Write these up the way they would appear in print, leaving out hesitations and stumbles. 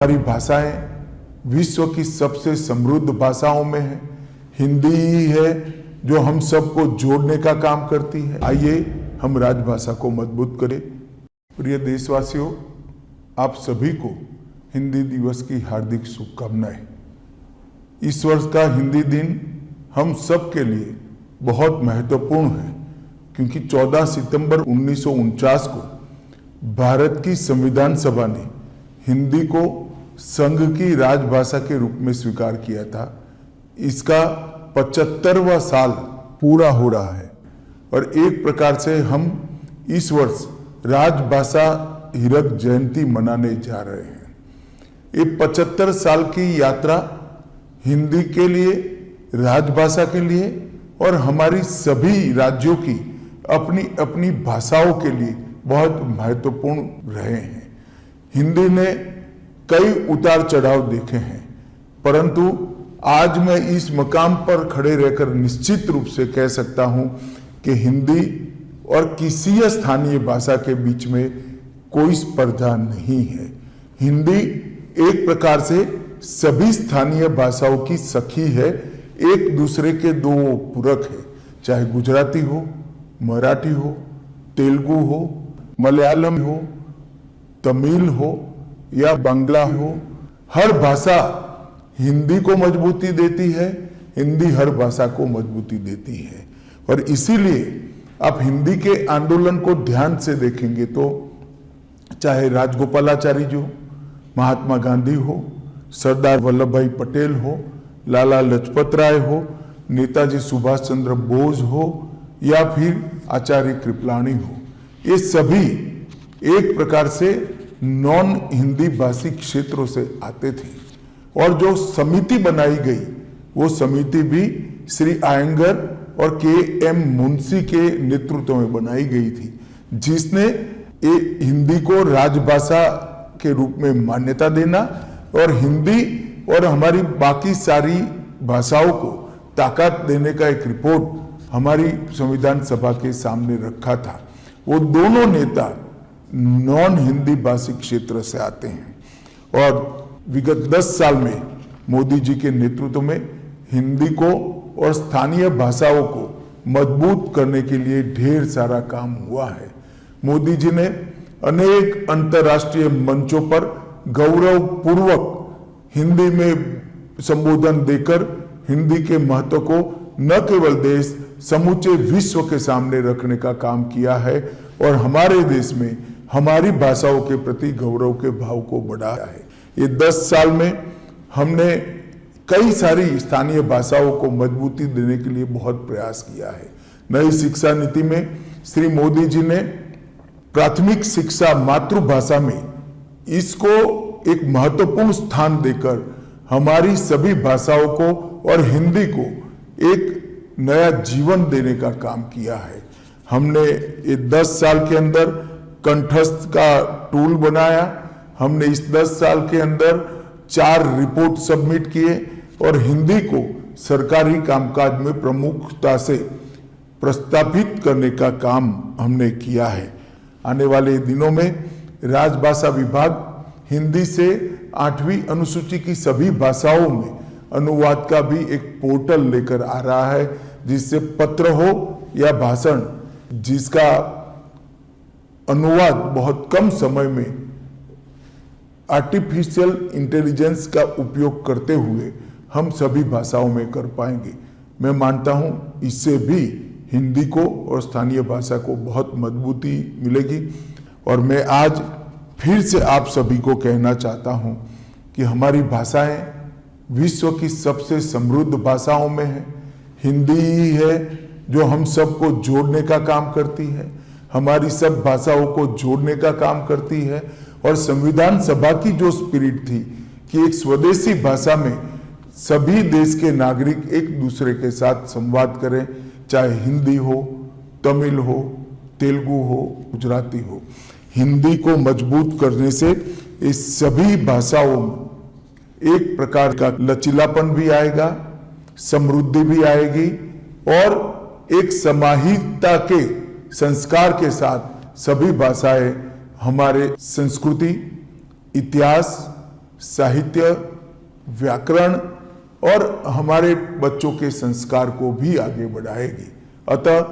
हमारी भाषाएं विश्व की सबसे समृद्ध भाषाओं में है। हिंदी ही है जो हम सबको जोड़ने का काम करती है। आइए हम राजभाषा को मजबूत करें। प्रिय देशवासियों, आप सभी को हिंदी दिवस की हार्दिक शुभकामनाएं। इस वर्ष का हिंदी दिन हम सब के लिए बहुत महत्वपूर्ण है, क्योंकि 14 सितंबर 1949 को भारत की संविधान सभा ने हिंदी को संघ की राजभाषा के रूप में स्वीकार किया था। इसका 75वां साल पूरा हो रहा है और एक प्रकार से हम इस वर्ष राजभाषा हीरक जयंती मनाने जा रहे हैं। ये 75 साल की यात्रा हिंदी के लिए, राजभाषा के लिए और हमारी सभी राज्यों की अपनी अपनी भाषाओं के लिए बहुत महत्वपूर्ण रहे हैं। हिंदी ने कई उतार चढ़ाव देखे हैं, परंतु आज मैं इस मकाम पर खड़े रहकर निश्चित रूप से कह सकता हूं कि हिंदी और किसी स्थानीय भाषा के बीच में कोई स्पर्धा नहीं है। हिंदी एक प्रकार से सभी स्थानीय भाषाओं की सखी है, एक दूसरे के दो पूरक है। चाहे गुजराती हो, मराठी हो, तेलुगु हो, मलयालम हो, तमिल हो या बांग्ला हो, हर भाषा हिंदी को मजबूती देती है, हिंदी हर भाषा को मजबूती देती है। और इसीलिए आप हिंदी के आंदोलन को ध्यान से देखेंगे तो चाहे राजगोपालाचारी जी हो, महात्मा गांधी हो, सरदार वल्लभ भाई पटेल हो, लाला लाजपत राय हो, नेताजी सुभाष चंद्र बोस हो या फिर आचार्य कृपलानी हो, ये सभी एक प्रकार से नॉन हिंदी भाषी क्षेत्रों से आते थे। और जो समिति बनाई गई वो समिति भी श्री आयंगर और के.एम. मुंशी के नेतृत्व में बनाई गई थी, जिसने हिंदी को राजभाषा के रूप में मान्यता देना और हिंदी और हमारी बाकी सारी भाषाओं को ताकत देने का एक रिपोर्ट हमारी संविधान सभा के सामने रखा था। वो दोनों नेता नॉन हिंदी भाषी क्षेत्र से आते हैं और विगत 10 साल में मोदी जी के नेतृत्व में हिंदी को और स्थानीय भाषाओं को मजबूत करने के लिए ढेर सारा काम हुआ है। मोदी जी ने अनेक अंतर्राष्ट्रीय मंचों पर गौरवपूर्वक हिंदी में संबोधन देकर हिंदी के महत्व को न केवल देश, समूचे विश्व के सामने रखने का काम किया है और हमारे देश में हमारी भाषाओं के प्रति गौरव के भाव को बढ़ाया है। ये 10 साल में हमने कई सारी स्थानीय भाषाओं को मजबूती देने के लिए बहुत प्रयास किया है। नई शिक्षा नीति में श्री मोदी जी ने प्राथमिक शिक्षा मातृभाषा में इसको एक महत्वपूर्ण स्थान देकर हमारी सभी भाषाओं को और हिंदी को एक नया जीवन देने का काम किया है। हमने ये 10 साल के अंदर कंठस्थ का टूल बनाया। हमने इस 10 साल के अंदर 4 रिपोर्ट सबमिट किए और हिंदी को सरकारी कामकाज में प्रमुखता से प्रस्तावित करने का काम हमने किया है। आने वाले दिनों में राजभाषा विभाग हिंदी से 8वीं अनुसूची की सभी भाषाओं में अनुवाद का भी एक पोर्टल लेकर आ रहा है, जिससे पत्र हो या भाषण, जिसका अनुवाद बहुत कम समय में आर्टिफिशियल इंटेलिजेंस का उपयोग करते हुए हम सभी भाषाओं में कर पाएंगे। मैं मानता हूं इससे भी हिंदी को और स्थानीय भाषा को बहुत मजबूती मिलेगी। और मैं आज फिर से आप सभी को कहना चाहता हूं कि हमारी भाषाएं विश्व की सबसे समृद्ध भाषाओं में है। हिंदी ही है जो हम सबको जोड़ने का काम करती है, हमारी सब भाषाओं को जोड़ने का काम करती है। और संविधान सभा की जो स्पिरिट थी कि एक स्वदेशी भाषा में सभी देश के नागरिक एक दूसरे के साथ संवाद करें, चाहे हिंदी हो, तमिल हो, तेलुगु हो, गुजराती हो। हिंदी को मजबूत करने से इस सभी भाषाओं में एक प्रकार का लचीलापन भी आएगा, समृद्धि भी आएगी और एक समाहितता के संस्कार के साथ सभी भाषाएं हमारे संस्कृति, इतिहास साहित्य, व्याकरण और हमारे बच्चों के संस्कार को भी आगे बढ़ाएगी। अतः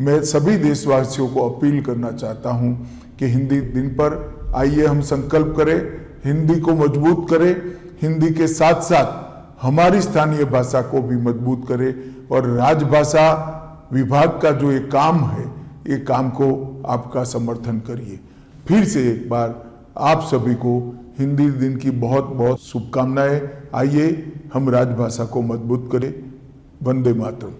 मैं सभी देशवासियों को अपील करना चाहता हूं कि हिंदी दिन पर आइए हम संकल्प करें, हिंदी को मजबूत करें, हिंदी के साथ साथ हमारी स्थानीय भाषा को भी मजबूत करें और राजभाषा विभाग का जो ये काम है, ये काम को आपका समर्थन करिए। फिर से एक बार आप सभी को हिंदी दिन की बहुत बहुत शुभकामनाएं। आइए हम राजभाषा को मजबूत करें। वंदे मातरम।